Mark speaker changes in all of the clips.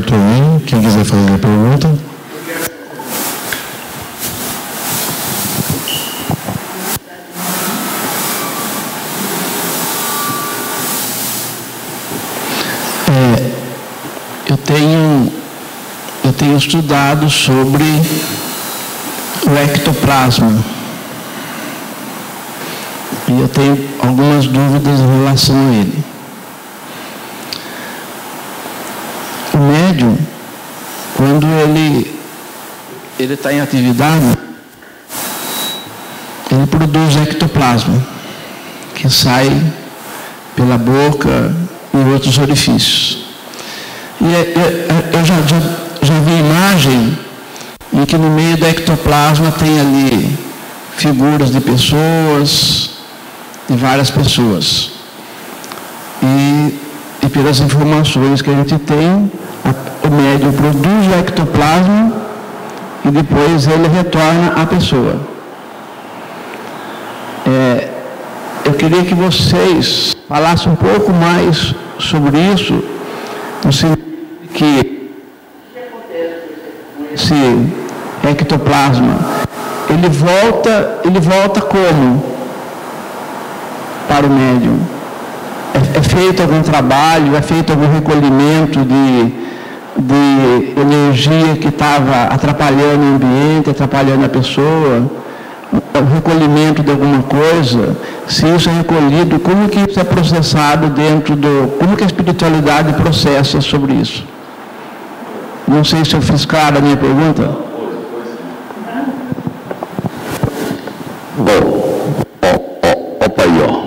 Speaker 1: Dr. Wayne. Quem quiser fazer a pergunta.
Speaker 2: Eu tenho estudado sobre o ectoplasma. E eu tenho algumas dúvidas em relação a ele. O médium, quando ele está em atividade, ele produz ectoplasma, que sai pela boca e outros orifícios. E eu já vi imagem em que no meio do ectoplasma tem ali figuras de pessoas, de várias pessoas. E pelas informações que a gente tem, o médium produz o ectoplasma e depois ele retorna à pessoa. Eu queria que vocês falassem um pouco mais sobre isso, no sentido de que esse ectoplasma, ele volta como para o médium? É feito algum trabalho, é feito algum recolhimento de energia que estava atrapalhando o ambiente, atrapalhando a pessoa? O recolhimento de alguma coisa? Se isso é recolhido, como que isso é processado como que a espiritualidade processa sobre isso? Não sei se eu fiz claro a minha pergunta.
Speaker 3: Bom, opa aí, ó.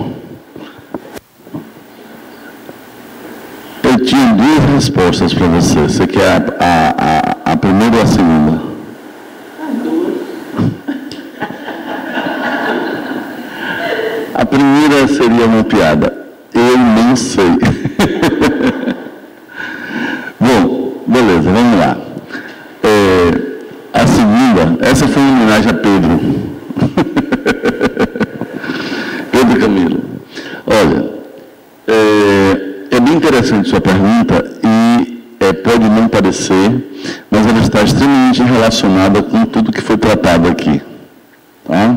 Speaker 3: Eu tinha duas respostas para você. Você quer a primeira ou a segunda? A primeira seria uma piada. Eu não sei. Bom, beleza, vamos lá. A segunda, essa foi uma homenagem a Pedro. Pedro Camilo. Olha, é bem interessante sua pergunta e pode não parecer, mas ela está extremamente relacionada com tudo que foi tratado aqui. Tá?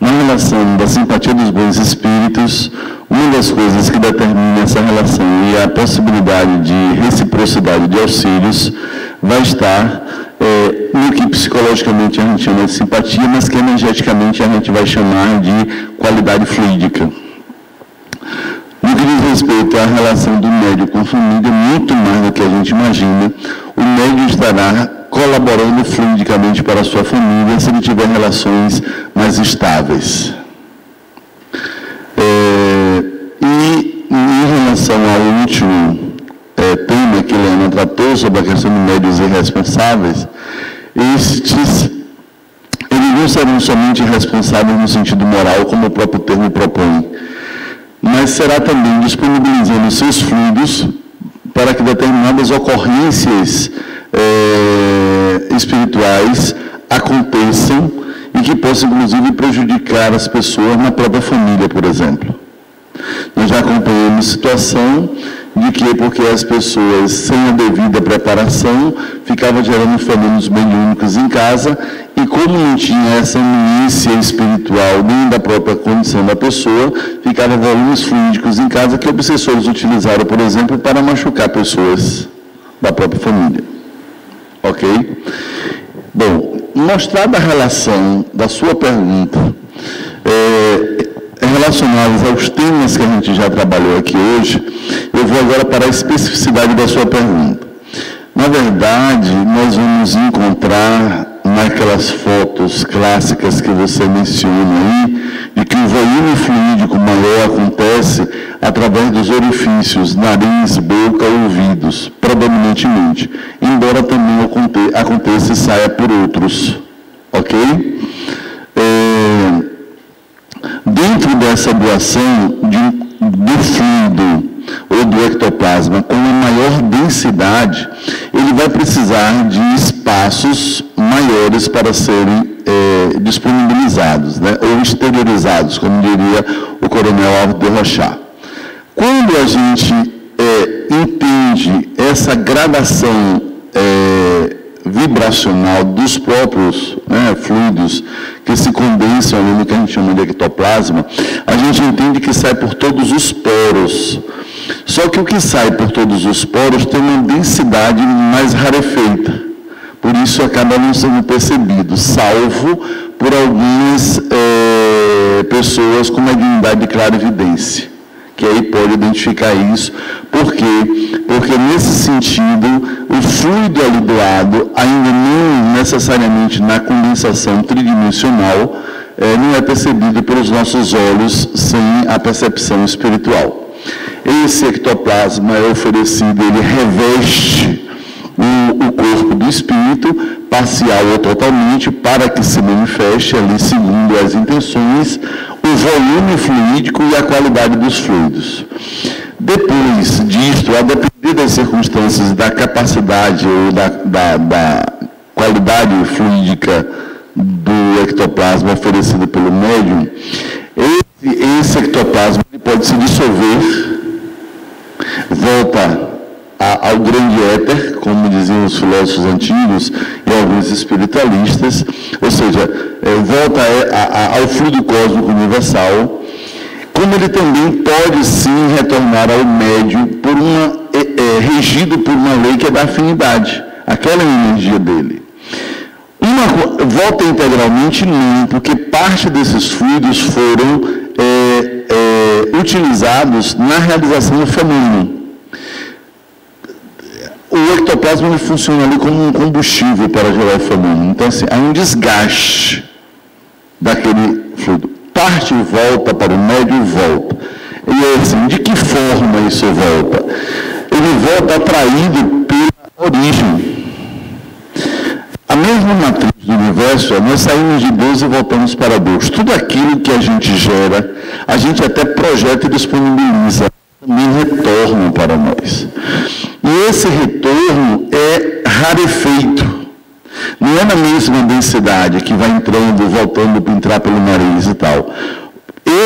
Speaker 3: Na relação da simpatia dos bons espíritos, uma das coisas que determina essa relação e a possibilidade de reciprocidade de auxílios vai estar no que psicologicamente a gente chama de simpatia, mas que energeticamente a gente vai chamar de qualidade fluídica. No que diz respeito à relação do médium com a família, muito mais do que a gente imagina, o médium estará colaborando fluidicamente para a sua família se ele tiver relações mais estáveis. E em relação ao último tema que Helena tratou sobre a questão de médios irresponsáveis, eles não serão somente irresponsáveis no sentido moral, como o próprio termo propõe, mas será também disponibilizando seus fluidos para que determinadas ocorrências espirituais aconteçam e que possam, inclusive, prejudicar as pessoas na própria família, por exemplo. Nós já acompanhamos situação de que, porque as pessoas, sem a devida preparação, ficavam gerando fenômenos mediúnicos em casa, e como não tinha essa iminência espiritual nem da própria condição da pessoa, ficavam volumes fluídicos em casa que obsessores utilizaram, por exemplo, para machucar pessoas da própria família. Ok? Bom, mostrada a relação da sua pergunta relacionadas aos temas que a gente já trabalhou aqui hoje, eu vou agora para a especificidade da sua pergunta. Na verdade, nós vamos encontrar naquelas fotos clássicas que você menciona aí, de que o volume fluídico maior acontece através dos orifícios nariz, boca, ouvidos, predominantemente, embora também aconteça e saia por outros. Ok? Dentro dessa doação do fluido ou do ectoplasma com uma maior densidade, ele vai precisar de espaços maiores para serem disponibilizados, né, ou exteriorizados, como diria o coronel Alves de Rochá. Quando a gente entende essa gradação vibracional dos próprios fluidos que se condensam ali no que a gente chama de ectoplasma, a gente entende que sai por todos os poros. Só que o que sai por todos os poros tem uma densidade mais rarefeita. Por isso acaba não sendo percebido, salvo por algumas pessoas com mediunidade de clarividência, que aí pode identificar isso. Por quê? Porque nesse sentido, o fluido ali do lado, ainda não necessariamente na condensação tridimensional, não é percebido pelos nossos olhos sem a percepção espiritual. Esse ectoplasma é oferecido, ele reveste o corpo do espírito, parcial ou totalmente, para que se manifeste ali, segundo as intenções, o volume fluídico e a qualidade dos fluidos. Depois disto, a depender das circunstâncias, da capacidade ou da qualidade fluídica do ectoplasma oferecido pelo médium, esse ectoplasma pode se dissolver, volta ao grande éter, como diziam os filósofos antigos e alguns espiritualistas, ou seja, volta ao fluido cósmico universal, como ele também pode sim retornar ao médium regido por uma lei que é da afinidade, aquela energia dele. Volta integralmente não, porque parte desses fluidos foram utilizados na realização do fenômeno. O ectoplasma ele funciona ali como um combustível para gerar o fenômeno. Então, assim, há um desgaste daquele fluido. Parte e volta para o médium e volta. E é assim, de que forma isso volta? Ele volta atraído pela origem. A mesma matriz do universo, nós saímos de Deus e voltamos para Deus. Tudo aquilo que a gente gera, a gente até projeta e disponibiliza, também retorna para nós. E esse retorno é rarefeito. Não é na mesma densidade que vai entrando, voltando para entrar pelo nariz e tal.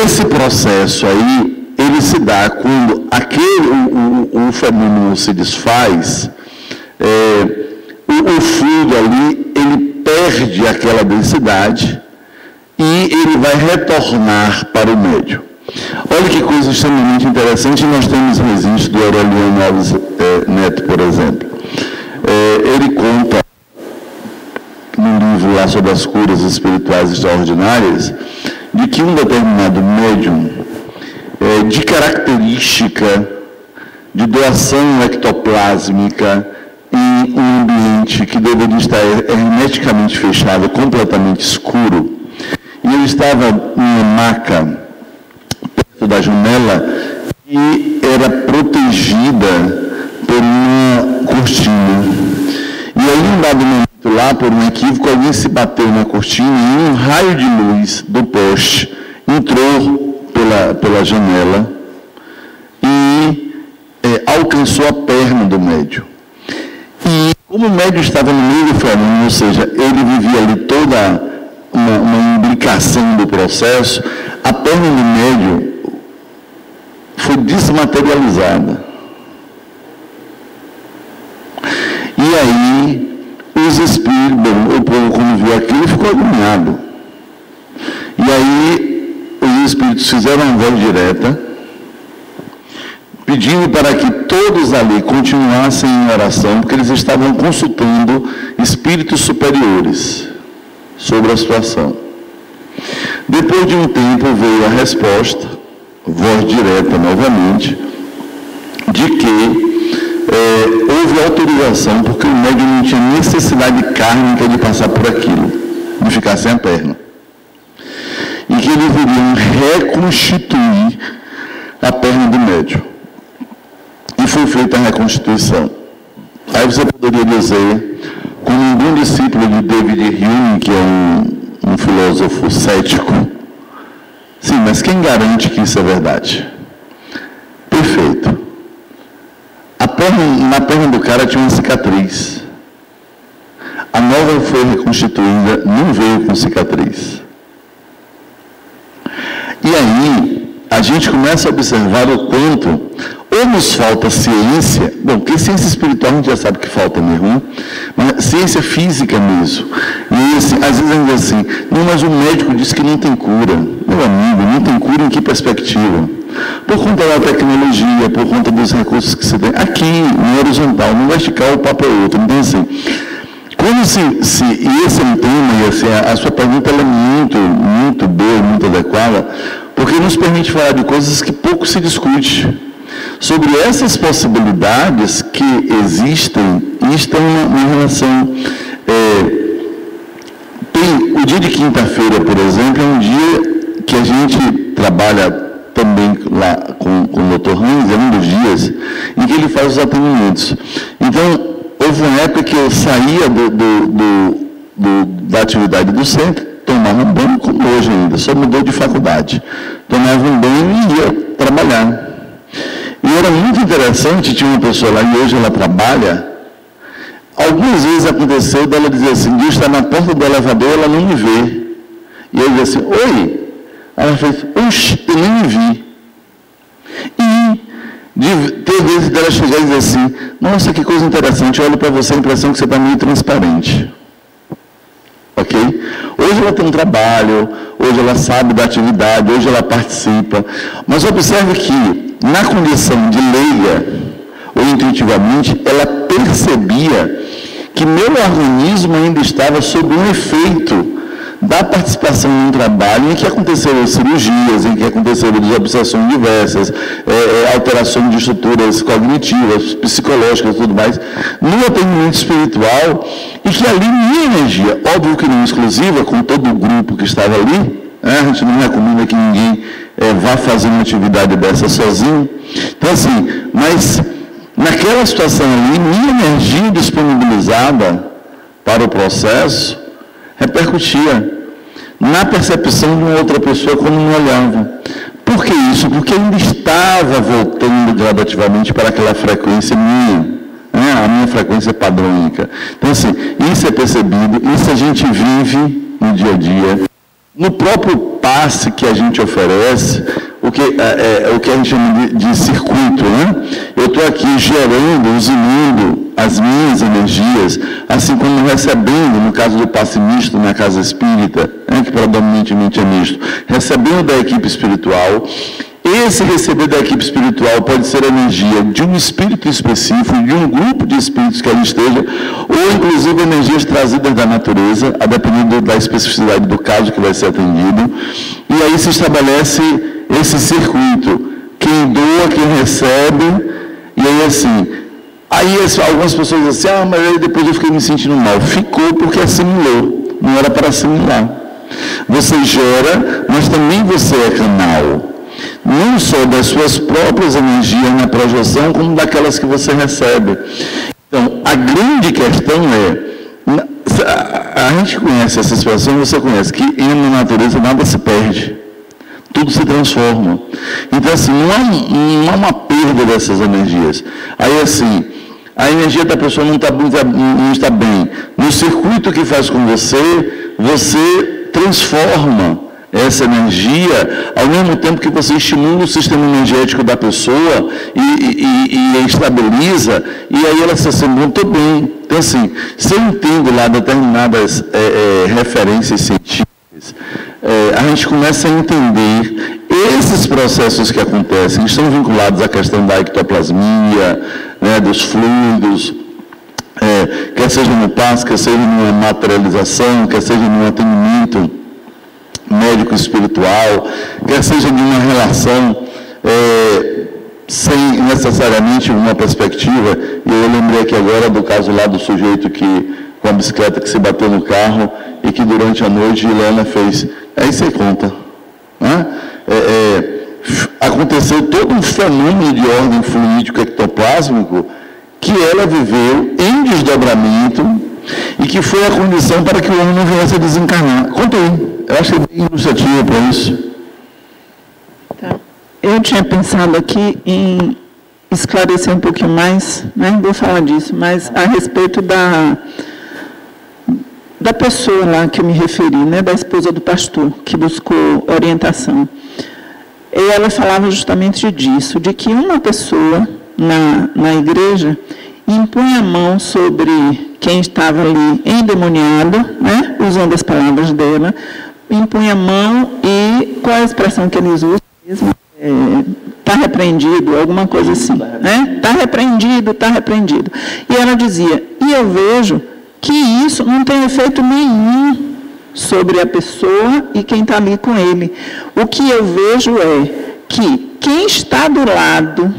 Speaker 3: Esse processo aí, ele se dá quando o fenômeno se desfaz, o fluido ali, ele perde aquela densidade e ele vai retornar para o médium. Olha que coisa extremamente interessante, nós temos o registro do Aureliano Alves Neto, por exemplo. Ele conta, no livro lá sobre as curas espirituais extraordinárias, de que um determinado médium, de característica de doação ectoplásmica em um ambiente que deveria estar hermeticamente fechado, completamente escuro, e ele estava em uma maca perto da janela e era protegida por uma cortina. E aí, em um dado momento lá, por um equívoco, alguém se bateu na cortina e um raio de luz do poste entrou pela janela e alcançou a perna do médium. E como o médium estava no meio do fenômeno, ou seja, ele vivia ali toda uma imbricação do processo, a perna do médium foi desmaterializada. E aí, os espíritos, o povo, quando viu aquilo, ficou agoniado. E aí, os espíritos fizeram uma voz direta, pedindo para que todos ali continuassem em oração, porque eles estavam consultando espíritos superiores sobre a situação. Depois de um tempo veio a resposta, voz direta novamente, de que houve autorização, porque o médium não tinha necessidade kármica de passar por aquilo, de ficar sem a perna. E que eles iriam reconstituir a perna do médium. E foi feita a reconstituição. Aí você poderia dizer, como um bom discípulo de David Hume, que é um filósofo cético, sim, mas quem garante que isso é verdade? Perfeito. Na perna do cara tinha uma cicatriz. A nova foi reconstituída, não veio com cicatriz. E aí, a a gente começa a observar o quanto ou nos falta ciência, bom, porque ciência espiritual a gente já sabe que falta mesmo, mas ciência física mesmo. E assim, às vezes a gente diz assim, não, mas o médico disse que não tem cura. Meu amigo, não tem cura em que perspectiva? Por conta da tecnologia, por conta dos recursos que você tem. Aqui, no horizontal, no vertical, o papo é outro. Então, assim, quando e esse é um tema, e assim, a sua pergunta ela é muito boa, muito adequada, porque nos permite falar de coisas que pouco se discute. Sobre essas possibilidades que existem e estão na relação. O dia de quinta-feira, por exemplo, é um dia que a gente trabalha também lá com o Dr. Hans, é um dos dias em que ele faz os atendimentos. Então, houve uma época que eu saía da atividade do centro, tomava um banho, como hoje ainda, só mudou de faculdade. Tomava um banho e ia trabalhar. E era muito interessante, tinha uma pessoa lá, e hoje ela trabalha, algumas vezes aconteceu dela dizer assim, Deus está na porta do elevador, ela não me vê. E eu disse assim, oi. Ela fez, oxe, eu nem me vi. E ter vezes dela chegar e dizer assim, nossa, que coisa interessante, eu olho para você, a impressão que você está meio transparente. Ok? Hoje ela tem um trabalho, hoje ela sabe da atividade, hoje ela participa. Mas observe que, na condição de leiga, ou intuitivamente, ela percebia que meu organismo ainda estava sob um efeito da participação em um trabalho em que aconteceram cirurgias, em que aconteceram desobsessões diversas, alterações de estruturas cognitivas, psicológicas e tudo mais, no atendimento espiritual, e que ali minha energia, óbvio que não exclusiva, com todo o grupo que estava ali, a gente não recomenda que ninguém vá fazer uma atividade dessa sozinho. Então, assim, mas naquela situação ali, minha energia disponibilizada para o processo repercutia na percepção de uma outra pessoa quando não olhava. Por que isso? Porque ainda estava voltando gradativamente para aquela frequência minha, a minha frequência padrônica. Então, assim, isso é percebido, isso a gente vive no dia a dia. No próprio passe que a gente oferece, o que a gente chama de circuito, né? Eu estou aqui gerando, usinando as minhas energias, assim como recebendo, no caso do passe misto na casa espírita, que predominantemente é misto, recebendo da equipe espiritual. Esse receber da equipe espiritual pode ser a energia de um espírito específico, de um grupo de espíritos que ali esteja, ou inclusive energias trazidas da natureza, a depender da especificidade do caso que vai ser atendido. E aí se estabelece esse circuito, quem doa, quem recebe, e aí assim, algumas pessoas dizem assim, mas aí depois eu fiquei me sentindo mal. Ficou porque assimilou, não era para assimilar. Você gera, mas também você é canal. Não só das suas próprias energias na projeção, como daquelas que você recebe. Então, a grande questão a gente conhece essa situação, você conhece, que na natureza nada se perde. Tudo se transforma. Então, assim, não há uma perda dessas energias. Aí, assim, a energia da pessoa não está bem. No circuito que faz com você, você transforma essa energia, ao mesmo tempo que você estimula o sistema energético da pessoa e estabiliza, e aí ela se assim, não estou bem. Então, assim, se eu entendo lá determinadas referências científicas, a gente começa a entender esses processos que acontecem, que estão vinculados à questão da ectoplasmia, dos fluidos, quer seja no passe, quer seja numa materialização, quer seja num atendimento médico espiritual, quer seja de uma relação sem necessariamente uma perspectiva. E eu lembrei aqui agora do caso lá do sujeito com a bicicleta que se bateu no carro e que durante a noite Helena fez. Aí você conta. Né? Aconteceu todo um fenômeno de ordem fluídico ectoplásmico que ela viveu em desdobramento e que foi a condição para que o homem não viesse a desencarnar. Conta aí. Eu acho que é bem ilustrativo para isso.
Speaker 4: Tá. Eu tinha pensado aqui em esclarecer um pouquinho mais, nem vou falar disso, mas a respeito da pessoa lá que eu me referi, da esposa do pastor, que buscou orientação. E ela falava justamente disso, de que uma pessoa na igreja impunha a mão sobre quem estava ali endemoniado, né, usando as palavras dela, impunha a mão e, qual é a expressão que eles usam mesmo? Está repreendido, alguma coisa assim, né? Está repreendido, está repreendido. E ela dizia, e eu vejo que isso não tem efeito nenhum sobre a pessoa e quem está ali com ele. O que eu vejo é que quem está do lado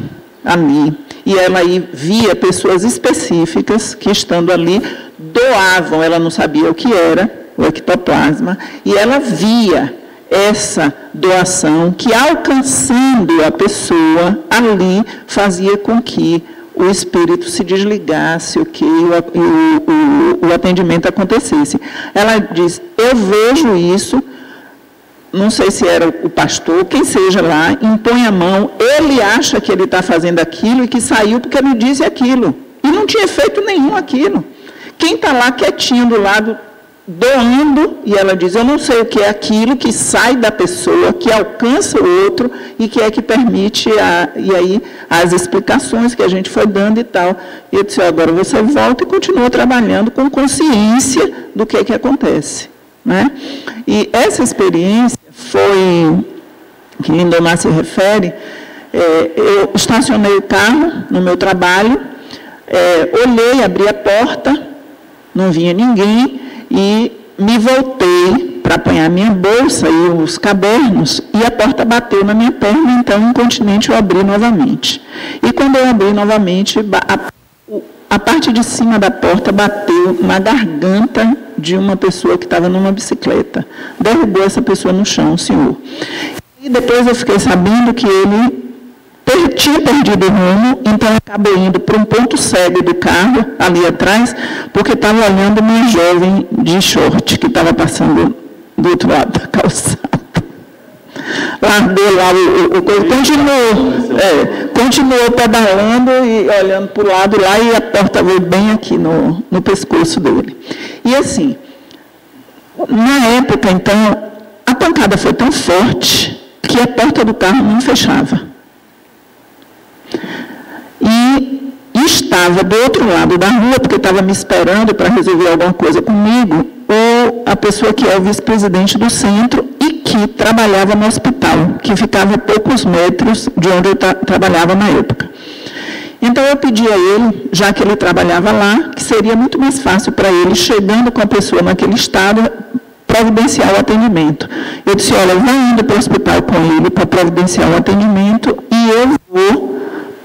Speaker 4: ali, e ela aí via pessoas específicas que, estando ali, doavam, ela não sabia o que era, o ectoplasma, e ela via essa doação que, alcançando a pessoa ali, fazia com que o espírito se desligasse, o atendimento acontecesse. Ela diz, eu vejo isso, não sei se era o pastor, quem seja lá, impõe a mão, ele acha que ele está fazendo aquilo e que saiu porque ele disse aquilo. E não tinha efeito nenhum aquilo. Quem está lá quietinho do lado, doando, e ela diz, eu não sei o que é aquilo que sai da pessoa, que alcança o outro e que é que permite, e aí as explicações que a gente foi dando e tal. E eu disse, agora você volta e continua trabalhando com consciência do que é que acontece. Né? E essa experiência foi, que Lindomar se refere, eu estacionei o carro no meu trabalho, olhei, abri a porta, não vinha ninguém, e me voltei para apanhar minha bolsa e os cadernos, e a porta bateu na minha perna, então, incontinente, eu abri novamente. E quando eu abri novamente, a parte de cima da porta bateu na garganta de uma pessoa que estava numa bicicleta. Derrubou essa pessoa no chão, o senhor. E depois eu fiquei sabendo que ele tinha perdido o rumo, então acabou indo para um ponto cego do carro, ali atrás, porque estava olhando uma jovem de short, que estava passando do outro lado da calçada. Largou lá o coisa, continuou pedalando e olhando para o lado lá, e a porta veio bem aqui no pescoço dele. E assim, na época, então, a pancada foi tão forte que a porta do carro não fechava. E estava do outro lado da rua, porque estava me esperando para resolver alguma coisa comigo, a pessoa que é o vice-presidente do centro e que trabalhava no hospital, que ficava a poucos metros de onde eu trabalhava na época. Então, eu pedi a ele, já que ele trabalhava lá, que seria muito mais fácil para ele, chegando com a pessoa naquele estado, providenciar o atendimento. Eu disse, olha, eu vou indo para o hospital com ele para providenciar o atendimento e eu vou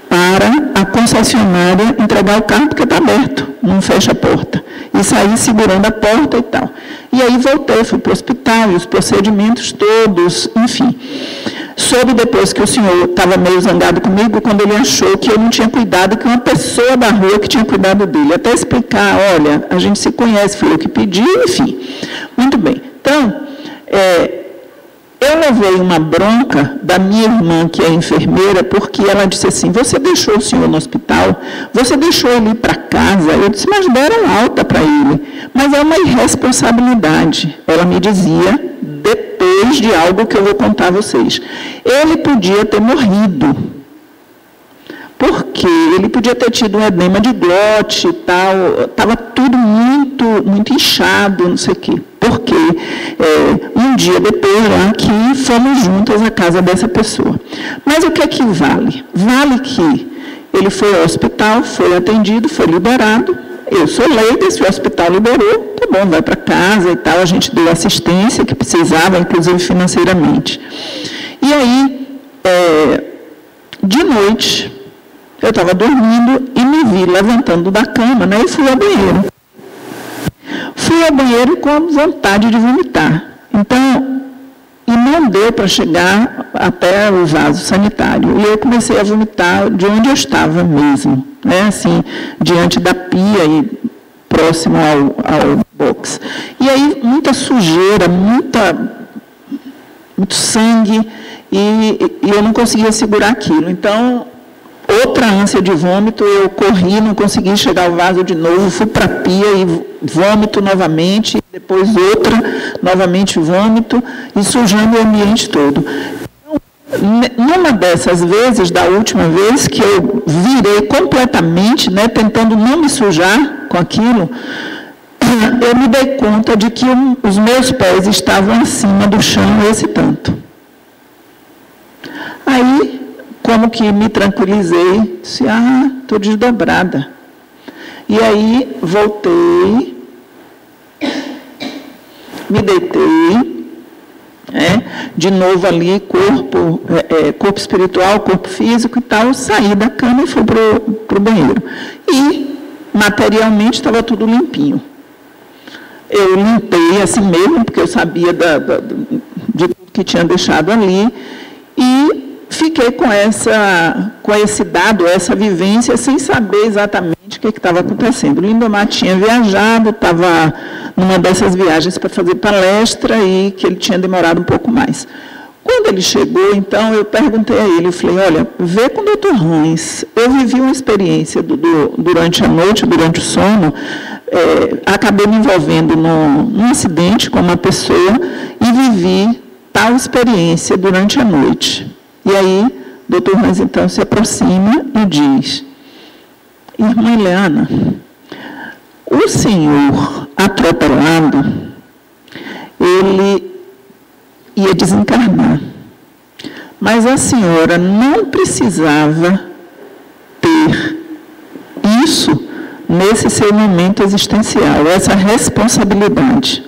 Speaker 4: para a concessionária entregar o carro, porque está aberto, não fecha a porta. E saí segurando a porta e tal. E aí voltei, fui para o hospital, e os procedimentos todos, enfim. Soube depois que o senhor estava meio zangado comigo, quando ele achou que eu não tinha cuidado, que uma pessoa da rua que tinha cuidado dele. Até explicar, olha, a gente se conhece, foi eu que pedi, enfim. Muito bem. Então, eu levei uma bronca da minha irmã, que é enfermeira, porque ela disse assim, você deixou o senhor no hospital, você deixou ele ir para casa. Eu disse, mas deram alta para ele. Mas é uma irresponsabilidade. Ela me dizia, depois de algo que eu vou contar a vocês. Ele podia ter morrido, porque ele podia ter tido um edema de glote e tal, estava tudo muito inchado, não sei o quê. Porque um dia depois lá que fomos juntas à casa dessa pessoa. Mas o que é que vale? Vale que ele foi ao hospital, foi atendido, foi liberado. Eu sou leiga, se o hospital liberou, tá bom, vai para casa e tal. A gente deu assistência que precisava, inclusive financeiramente. E aí, de noite, eu estava dormindo e me vi levantando da cama, né, e fui ao banheiro. Fui ao banheiro com vontade de vomitar. Então, e não deu para chegar até o vaso sanitário. E eu comecei a vomitar de onde eu estava mesmo, né? Assim, diante da pia e próximo ao box. E aí, muita sujeira, muito sangue, e eu não conseguia segurar aquilo. Então, outra ânsia de vômito, eu corri, não consegui chegar ao vaso de novo, fui para a pia e vômito novamente, depois outra, novamente vômito, e sujando o ambiente todo. Então, numa dessas vezes, da última vez, que eu virei completamente, né, tentando não me sujar com aquilo, eu me dei conta de que os meus pés estavam acima do chão esse tanto. Aí, como que me tranquilizei, disse, estou desdobrada. E aí, voltei, me deitei, de novo ali, corpo espiritual, corpo físico e tal, saí da cama e fui para o banheiro. E, materialmente, estava tudo limpinho. Eu limpei assim mesmo, porque eu sabia de tudo que tinha deixado ali, e fiquei com esse dado, essa vivência, sem saber exatamente o que estava acontecendo. O Lindomar tinha viajado, estava numa dessas viagens para fazer palestra e que ele tinha demorado um pouco mais. Quando ele chegou, então, eu perguntei a ele, eu falei, olha, vê com o doutor Rães, eu vivi uma experiência durante a noite, durante o sono, acabei me envolvendo num acidente com uma pessoa e vivi tal experiência durante a noite. E aí, o doutor Rães, então, se aproxima e diz, irmã Ileana, o senhor atropelado, ele ia desencarnar. Mas a senhora não precisava ter isso nesse seu momento existencial, essa responsabilidade.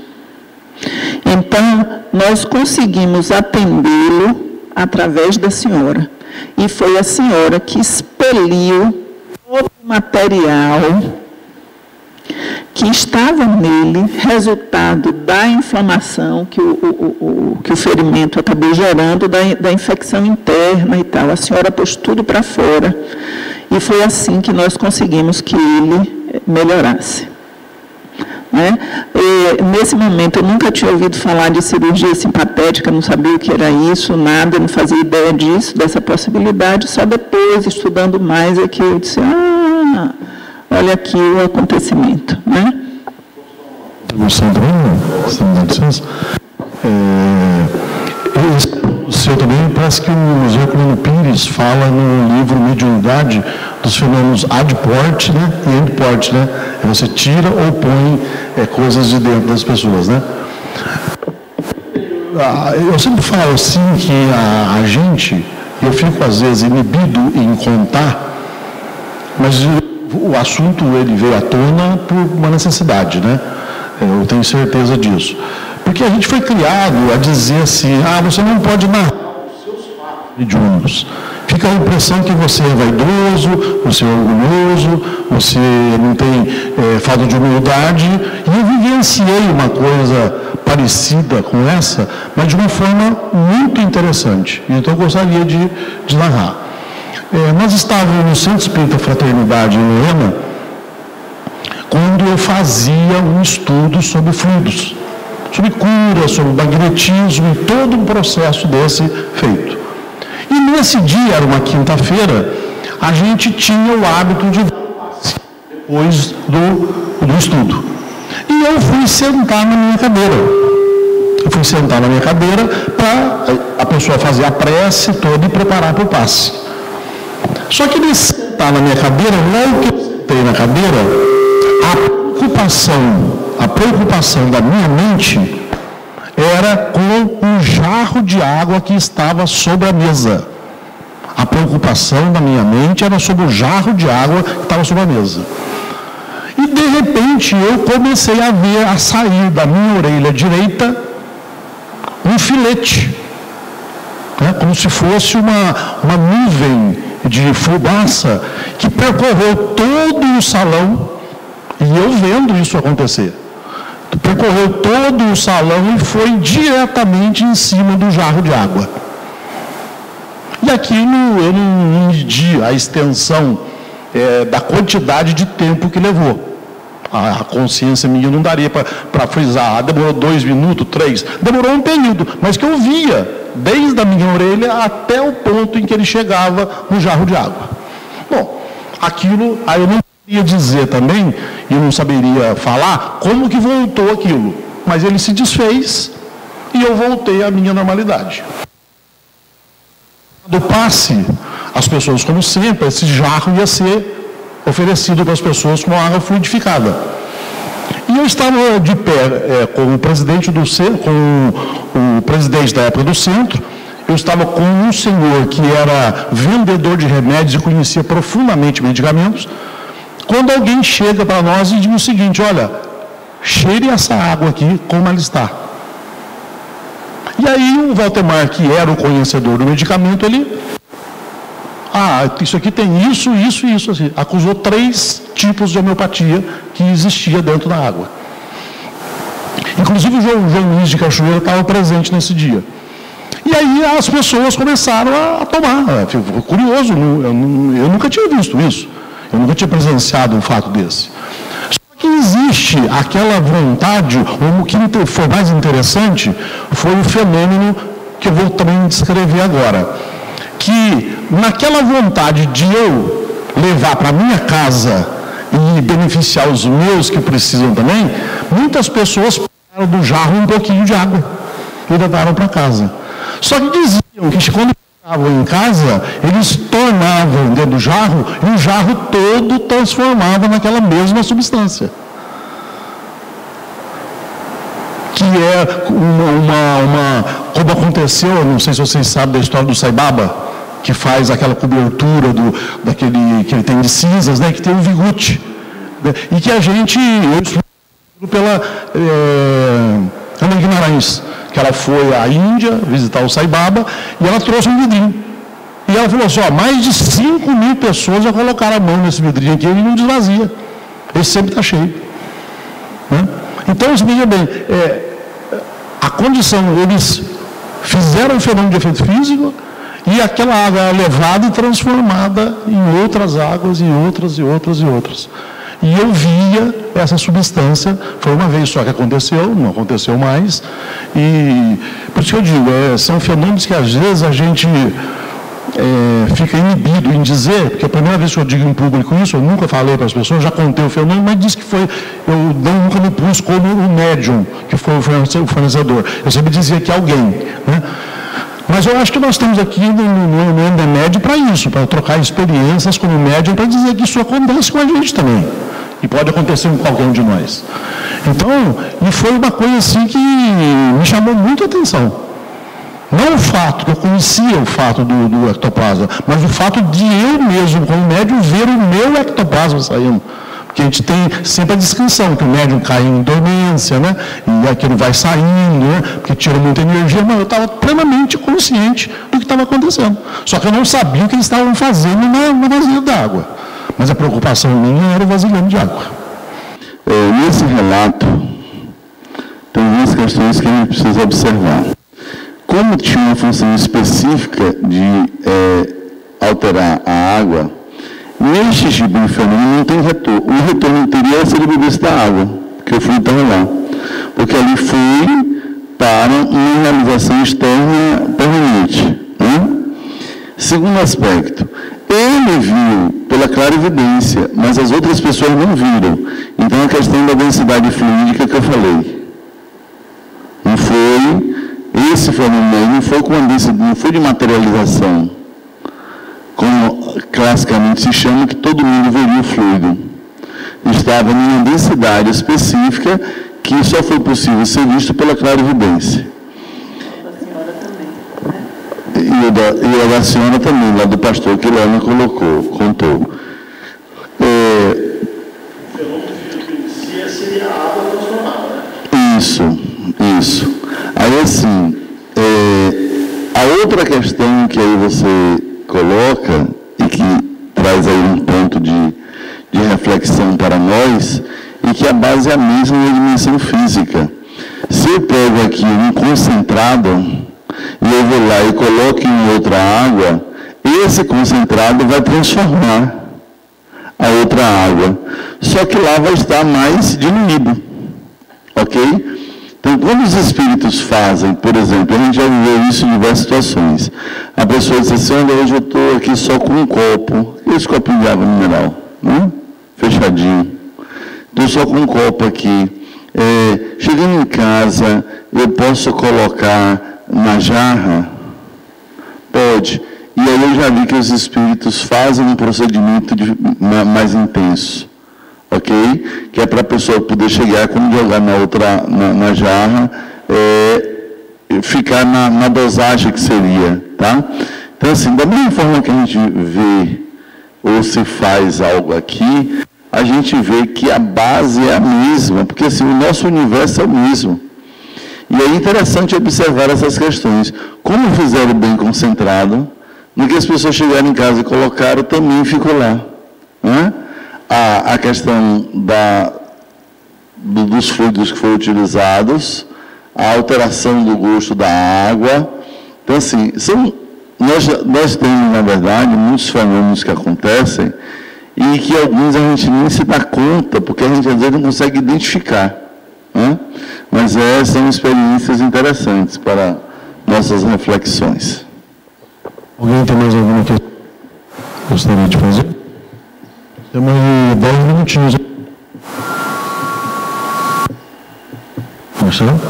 Speaker 4: Então, nós conseguimos atendê-lo através da senhora. E foi a senhora que expeliu todo o material que estava nele, resultado da inflamação que o ferimento acabou gerando, da infecção interna e tal. A senhora pôs tudo para fora. E foi assim que nós conseguimos que ele melhorasse. Né? Nesse momento, eu nunca tinha ouvido falar de cirurgia simpatética, não sabia o que era isso, nada, não fazia ideia disso, dessa possibilidade. Só depois, estudando mais, é que eu disse, olha aqui o acontecimento. Né?
Speaker 1: Sandro, se me dá licença. O seu também, parece que o José Herculano Pires fala no livro Mediunidade dos fenômenos ad porte, né, e end porte, né? Você tira ou põe coisas de dentro das pessoas, né? Eu sempre falo assim que a gente, eu fico às vezes inibido em contar, mas o assunto ele veio à tona por uma necessidade, né? Eu tenho certeza disso. Porque a gente foi criado a dizer assim, você não pode narrar os seus fatos mediúnicos. Fica a impressão que você é vaidoso, você é orgulhoso, você não tem falta de humildade. E eu vivenciei uma coisa parecida com essa, mas de uma forma muito interessante. Então eu gostaria de narrar. Nós estávamos no Centro Espírita Fraternidade em Moema, quando eu fazia um estudo sobre fluidos, sobre cura, sobre magnetismo e todo um processo desse feito. E nesse dia, era uma quinta-feira, a gente tinha o hábito de depois do estudo. E eu fui sentar na minha cadeira. Eu fui sentar na minha cadeira para a pessoa fazer a prece toda e preparar para o passe. Só que nesse sentar na minha cadeira, logo que eu sentei na cadeira, a preocupação da minha mente era com um jarro de água que estava sobre a mesa. A preocupação da minha mente era sobre o jarro de água que estava sobre a mesa. E, de repente, eu comecei a ver, a sair da minha orelha direita, um filete. Né? Como se fosse uma nuvem de fumaça que percorreu todo o salão, e eu vendo isso acontecer. Percorreu todo o salão e foi diretamente em cima do jarro de água. E aquilo eu não medi a extensão da quantidade de tempo que levou. A consciência minha não daria para frisar, demorou 2 minutos, 3, demorou um período, mas que eu via, desde a minha orelha até o ponto em que ele chegava no jarro de água. Bom, aquilo, aí eu não poderia dizer também, e eu não saberia falar como que voltou aquilo, mas ele se desfez e eu voltei à minha normalidade. do passe, as pessoas, como sempre, esse jarro ia ser oferecido para as pessoas com água fluidificada. E eu estava de pé com o presidente do centro, com o presidente da época do centro. Eu estava com um senhor que era vendedor de remédios e conhecia profundamente medicamentos. Quando alguém chega para nós e diz o seguinte: olha, cheire essa água aqui como ela está. E aí o Valdemar, que era o conhecedor do medicamento, ele... isso aqui tem isso, isso e isso. Assim. Acusou 3 tipos de homeopatia que existia dentro da água. Inclusive o João Luiz de Cachoeira estava presente nesse dia. E aí as pessoas começaram a tomar. Ficou curioso, eu nunca tinha visto isso. Eu nunca tinha presenciado um fato desse. Só que existe aquela vontade, ou o que foi mais interessante, foi o fenômeno que eu vou também descrever agora. Que naquela vontade de eu levar para a minha casa e beneficiar os meus que precisam também, muitas pessoas pegaram do jarro um pouquinho de água e levaram para casa. Só que diziam que quando estavam em casa, eles tornavam dentro do jarro e o jarro todo transformava naquela mesma substância. Que é como aconteceu, não sei se vocês sabem da história do Sai Baba, que faz aquela cobertura daquele que ele tem de cinzas, né, que tem um vigute. Né, e que a gente, eu estudo pela Ana Guimarães, que ela foi à Índia visitar o Sai Baba e ela trouxe um vidrinho. E ela falou assim: mais de 5.000 pessoas já colocaram a mão nesse vidrinho aqui e ele não desvazia. Ele sempre está cheio. Né? Então, veja bem, a condição, eles fizeram um fenômeno de efeito físico e aquela água é levada e transformada em outras águas, em outras e outras e outras. E eu via essa substância, foi uma vez só que aconteceu, não aconteceu mais. E por isso que eu digo, são fenômenos que às vezes a gente fica inibido em dizer, porque a primeira vez que eu digo em público isso, eu nunca falei para as pessoas, já contei o fenômeno, mas disse que foi, eu nunca me pus como o médium, que foi o fornecedor. Eu sempre dizia que alguém, né? Mas eu acho que nós estamos aqui no Endemed para isso, para trocar experiências como médium, para dizer que isso acontece com a gente também. E pode acontecer com qualquer um de nós. Então, e foi uma coisa assim que me chamou muito a atenção. Não o fato, que eu conhecia o fato do ectoplasma, mas o fato de eu mesmo, como médium, ver o meu ectoplasma saindo. Porque a gente tem sempre a descrição, que o médium cai em dormência, né? E aquilo vai saindo, né? Porque tira muita energia, mas eu estava plenamente consciente do que estava acontecendo. Só que eu não sabia o que eles estavam fazendo na vasilha d'água. Mas a preocupação minha era o vasilhame de água.
Speaker 3: Nesse relato, tem duas questões que a gente precisa observar. Como tinha uma função específica de alterar a água, neste tipo de fenômeno não tem retorno. O retorno teria se ele bebesse da água, que eu fui então lá. Porque ali foi para uma realização externa permanente. Né? Segundo aspecto, ele viu pela clarividência, mas as outras pessoas não viram. Então a questão da densidade fluídica que eu falei. Não foi esse fenômeno, não foi com a densidade, não foi de materialização. Como classicamente se chama, que todo mundo veria o fluido. Estava numa densidade específica que só foi possível ser visto pela clarividência. E a da senhora também, lá do pastor que Lana contou.
Speaker 1: Seria a água transformada, né?
Speaker 3: Isso. Aí assim, a outra questão que aí você coloca e que traz aí um ponto de reflexão para nós, e que a base é a mesma na dimensão física. Se eu pego aqui um concentrado e eu vou lá e coloco em outra água, esse concentrado vai transformar a outra água. Só que lá vai estar mais diluído. Ok? Então, quando os espíritos fazem, por exemplo, a gente já viveu isso em diversas situações. A pessoa diz assim: olha, hoje eu estou aqui só com um copo. Esse copinho de água mineral, né? Fechadinho. Estou só com um copo aqui. Chegando em casa, eu posso colocar na jarra? Pode. E aí eu já vi que os espíritos fazem um procedimento mais intenso, ok? Que é para a pessoa poder chegar, quando jogar na jarra, ficar na dosagem que seria, tá? Então, assim, da mesma forma que a gente vê ou se faz algo aqui, a gente vê que a base é a mesma, porque assim, o nosso universo é o mesmo. E é interessante observar essas questões. Como fizeram bem concentrado, no que as pessoas chegaram em casa e colocaram, também ficou lá. Né? A questão dos fluidos que foram utilizados, a alteração do gosto da água. Então, assim, nós temos, na verdade, muitos fenômenos que acontecem e que alguns a gente nem se dá conta, porque a gente às vezes não consegue identificar. Né? Mas são experiências interessantes para nossas reflexões.
Speaker 1: Alguém tem mais alguma que gostaria de fazer? Temos 10 minutinhos. Marcelo?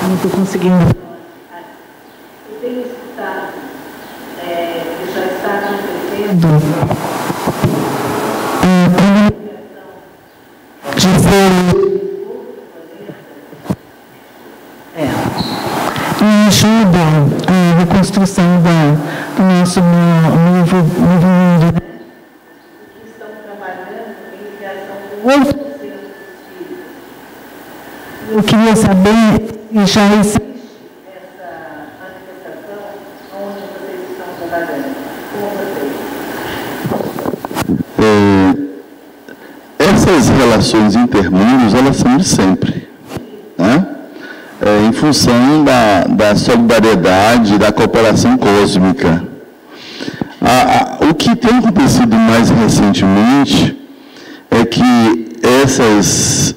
Speaker 5: Não estou conseguindo.
Speaker 6: Eu tenho escutado que já está acontecendo
Speaker 5: e ajuda a reconstrução do nosso novo mundo.
Speaker 6: que estão trabalhando em ligação com outros seres espíritos.
Speaker 5: Eu queria saber se já existe
Speaker 6: Essa manifestação onde vocês estão trabalhando, com vocês.
Speaker 3: Essas relações intermundos, elas são de sempre, né? Em função da solidariedade, da cooperação cósmica. O que tem acontecido mais recentemente é que essas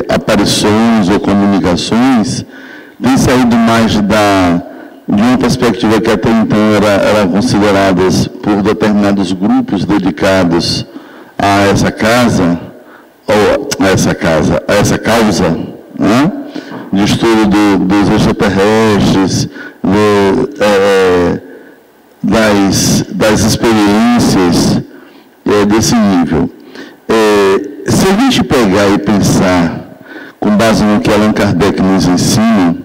Speaker 3: aparições ou comunicações têm saído mais de uma perspectiva que até então eram consideradas por determinados grupos dedicados a essa casa, ou a essa causa, né? De estudo dos extraterrestres, das experiências desse nível. Se a gente pegar e pensar, com base no que Allan Kardec nos ensina,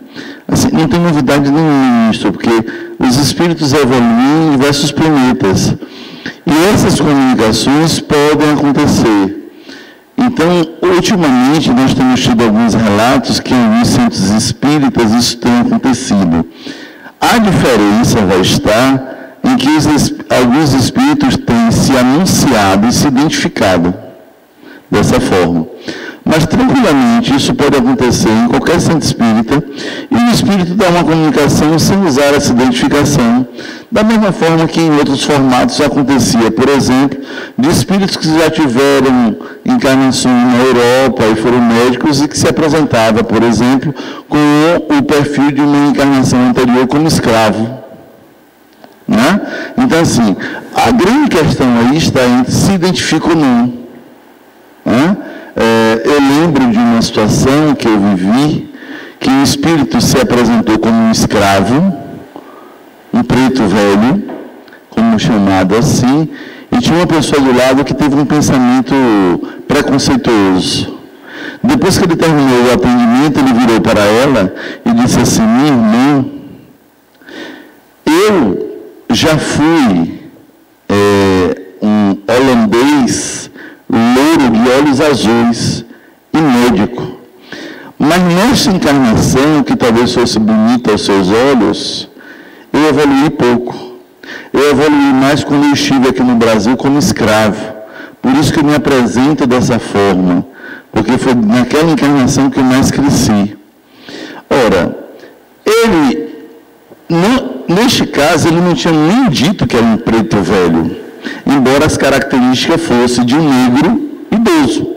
Speaker 3: assim, não tem novidade nenhuma nisso, porque os espíritos evoluem em diversos planetas. E essas comunicações podem acontecer. Então, ultimamente, nós temos tido alguns relatos que em alguns centros espíritas isso tem acontecido. A diferença vai estar em que alguns espíritos têm se anunciado e se identificado dessa forma. Mas, tranquilamente, isso pode acontecer em qualquer centro espírita e o espírito dá uma comunicação sem usar essa identificação, da mesma forma que em outros formatos acontecia, por exemplo, de espíritos que já tiveram encarnações na Europa e foram médicos e que se apresentava, por exemplo, com o perfil de uma encarnação anterior como escravo. Né? Então, assim, a grande questão aí está entre se identifica ou não. Né? Eu lembro de uma situação que eu vivi, que o espírito se apresentou como um escravo, um preto velho, como chamado assim, e tinha uma pessoa do lado que teve um pensamento preconceituoso. Depois que ele terminou o atendimento, ele virou para ela e disse assim: minha irmã, eu já fui um holandês louro de olhos azuis e médico. Mas nessa encarnação, que talvez fosse bonita aos seus olhos, eu evoluí pouco. Eu evoluí mais quando eu estive aqui no Brasil como escravo. Por isso que eu me apresento dessa forma, porque foi naquela encarnação que eu mais cresci. Ora, neste caso, ele não tinha nem dito que era um preto velho, embora as características fossem de um negro idoso.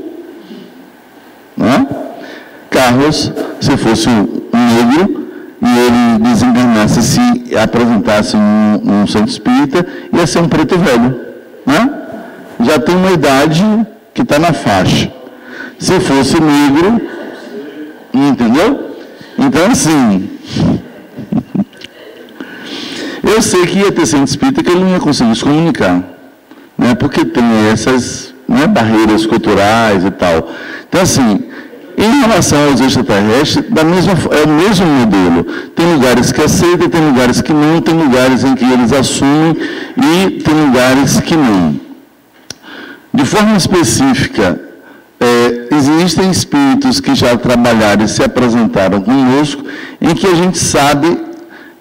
Speaker 3: Não é? Carlos, se fosse um negro, ele desencarnasse, se apresentasse num centro espírita, ia ser um preto velho, né? Já tem uma idade que está na faixa. Se fosse negro, entendeu? Então, assim, eu sei que ia ter centro espírita que ele não ia conseguir se comunicar, né? Porque tem essas, né, barreiras culturais e tal. Então, assim, em relação aos extraterrestres, é o mesmo modelo. Tem lugares que aceitam, tem lugares que não, tem lugares em que eles assumem e tem lugares que não. De forma específica, existem espíritos que já trabalharam e se apresentaram conosco, em que a gente sabe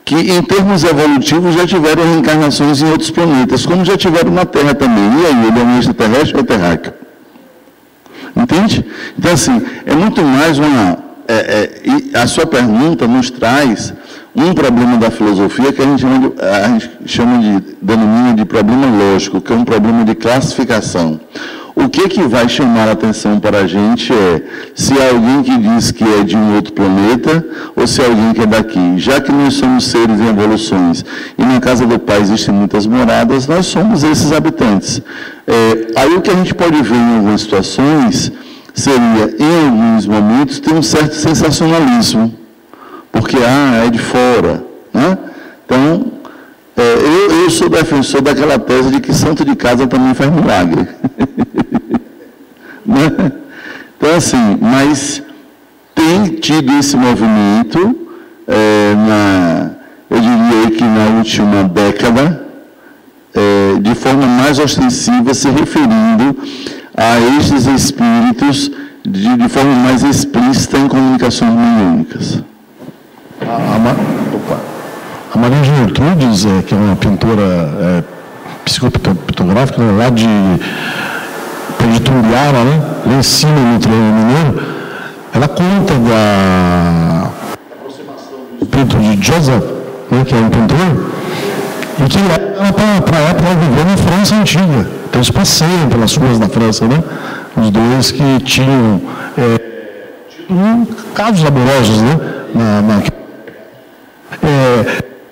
Speaker 3: que, em termos evolutivos, já tiveram reencarnações em outros planetas, como já tiveram na Terra também. E aí, ele é um extraterrestre ou é terráqueo? Entende? Então, assim, é muito mais uma... a sua pergunta nos traz um problema da filosofia que a gente denomina de problema lógico, que é um problema de classificação. O que vai chamar a atenção para a gente é se é alguém que diz que é de um outro planeta ou se é alguém que é daqui. Já que nós somos seres em evoluções e na casa do Pai existem muitas moradas, nós somos esses habitantes. Aí o que a gente pode ver em algumas situações seria, em alguns momentos, ter um certo sensacionalismo, porque é de fora, né? Então, eu sou defensor daquela tese de que santo de casa também faz milagre. Né? Então, assim, mas tem tido esse movimento, eu diria que na última década, de forma mais ostensiva, se referindo a estes espíritos de forma mais explícita em comunicações mediúnicas.
Speaker 1: A Maria Gertrudes, que é uma pintora psicopitográfica, lá de Turiara, né? Lá em cima no Triângulo Mineiro, ela conta da aproximação do espírito de Joseph, né, que é um pintor, e que para a época ela viveu na França antiga. Então eles passeiam pelas ruas da França, né? Os dois que tinham tido casos amorosos, né?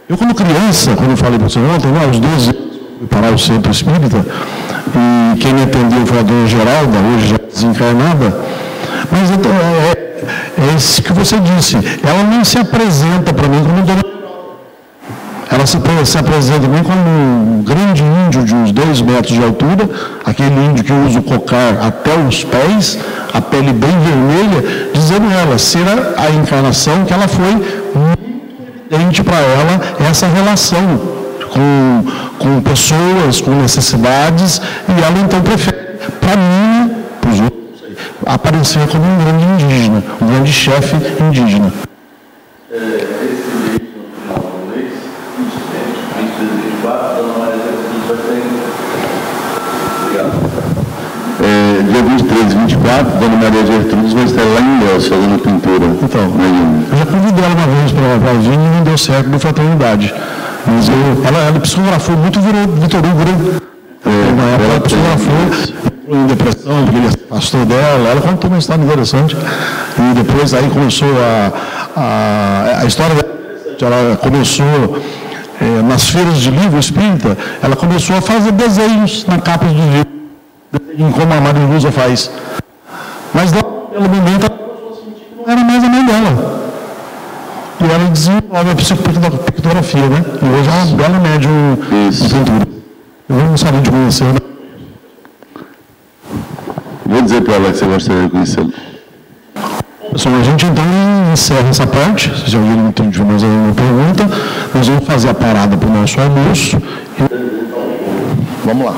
Speaker 1: Eu, quando criança, quando eu falei para você ontem, aos 12 anos, fui parar o centro espírita, e quem me atendeu foi a dona Geralda, hoje já desencarnada, mas então, é isso que você disse, ela não se apresenta para mim como dona Geralda. Ela se apresenta para mim como um grande índio de uns 2 metros de altura, aquele índio que usa o cocar até os pés, a pele bem vermelha, dizendo ela ser a encarnação que ela foi muito evidente para ela, essa relação com pessoas, com necessidades, e ela então prefere, para mim, para os outros, aparecer como um grande indígena, um grande chefe indígena.
Speaker 3: Dia 23 e 24, Dona Maria Gertrudes vai estar lá em Ilhéus, fazendo pintura.
Speaker 1: Então, eu já convidei ela uma vez para vir e não deu certo na fraternidade. Mas ela psicografou muito Vitor Hugo. Na época ela psicografou, em depressão, porque ele afastou dela. Ela contou uma história interessante. E depois aí começou a história dela. Ela começou, nas feiras de livro espírita, ela começou a fazer desenhos na capa de livro. Como a Maria Lusa faz. Mas, pelo momento, ela começou a sentir que não era mais a mãe dela. E ela desenvolve a psicografia, né? E hoje é uma bela médium de pintura. Eu não sabia de conhecer, né?
Speaker 3: Vou dizer para ela que você gostaria de conhecê-la.
Speaker 1: Pessoal, a gente então encerra essa parte. Se alguém não tem mais alguma pergunta, nós vamos fazer a parada para o nosso almoço. Vamos lá.